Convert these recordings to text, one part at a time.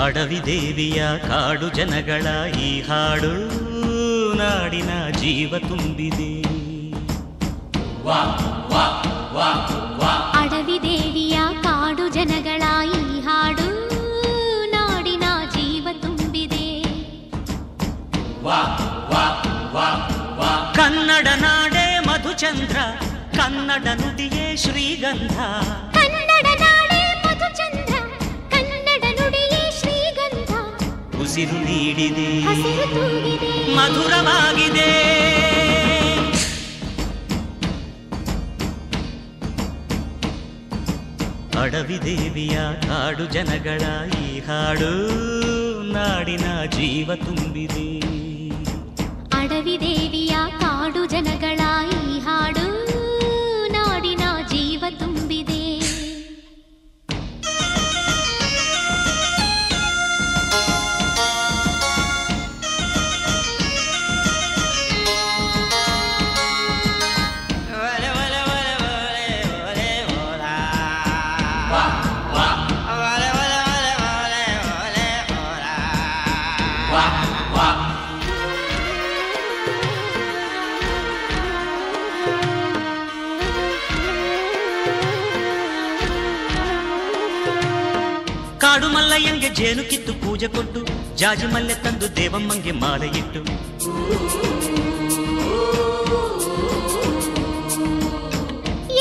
ಅಡವಿ ದೇವಿಯ ಕಾಡು ಜನಗಳ ಈ ಹಾಡು ನಾಡಿನ ಜೀವ ತುಂಬಿದೆ. ಅಡವಿ ದೇವಿಯ ಕಾಡು ಜನಗಳ ಈ ಹಾಡು ನಾಡಿನ ಜೀವ ತುಂಬಿದೆ. ಕನ್ನಡ ನಾಡೇ ಮಧುಚಂದ್ರ, ಕನ್ನಡ ನುಡಿಯೇ ಶ್ರೀಗಂಧ. ಕನ್ನಡ ನಾಡೇ ಮಧುಚಂದ್ರ, ಕನ್ನಡ ನುಡಿಯೇ ಶ್ರೀಗಂಧ. ಉಸಿರು ನೀಡಿದೆ, ಹಸಿರು ತೂಗಿದೆ, ಮಧುರವಾಗಿದೆ. ಅಡವಿ ದೇವಿಯ ಕಾಡು ಜನಗಳ ಈ ಹಾಡು ನಾಡಿನ ಜೀವ ತುಂಬಿದೆ. ಅಡವಿ ದೇವಿಯ ಕಾಡು ಜನಗಳ ಈ ಹಾಡು ನಾಡಿನ ಜೀವ ತುಂಬಿದೆ. ಕಾಡು ಮಲ್ಲಯ್ಯಂಗೆ ಜೇನು ಕಿತ್ತು ಪೂಜೆ ಕೊಟ್ಟು, ಜಾಜಿ ಮಲ್ಲೆ ತಂದು ದೇವಮ್ಮಂಗೆ ಮಾಲೆ ಇಟ್ಟು,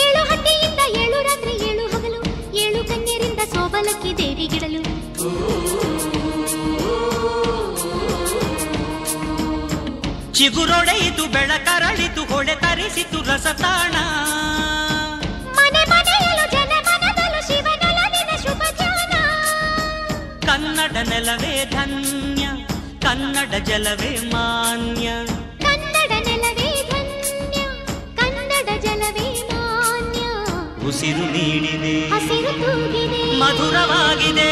ಏಳು ಹಟ್ಟಿಯಿಂದ ಏಳು ರಾತ್ರಿ ಏಳು ಹಗಲು, ಏಳು ಕನ್ಯರಿಂದ ಸೋಬಲಕ್ಕಿ ದೇವಿಗಿಡಲು. ಚಿಗುರೊಡೆಯಿತು ಬೆಳಕರಳಿತು ಹೊಳೆ ತರಿಸಿತು ರಸತಾಣ. ಮನೆ ಮನೆಯಲು ಜನ ಮನದಲು ಶಿವನೊಲವಿನ ಶುಭ ಜಾನ. ಕನ್ನಡ ನೆಲವೇ ಧನ್ಯ, ಕನ್ನಡ ಜಲವೇ ಮಾನ್ಯ. ಕನ್ನಡ ನೆಲವೇ ಧನ್ಯ, ಕನ್ನಡ ಜಲವೇ ಮಾನ್ಯ. ಉಸಿರು ನೀಡಿದೆ, ಹಸಿರು ತೂಗಿದೆ, ಮಧುರವಾಗಿದೆ.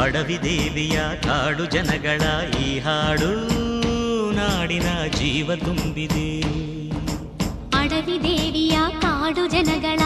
ಅಡವಿ ದೇವಿಯ ಕಾಡು ಜನಗಳ ಈ ಹಾಡು ನಾಡಿನ ಜೀವ ತುಂಬಿದೆ. ಅಡವಿ ದೇವಿಯ ಕಾಡು ಜನಗಳ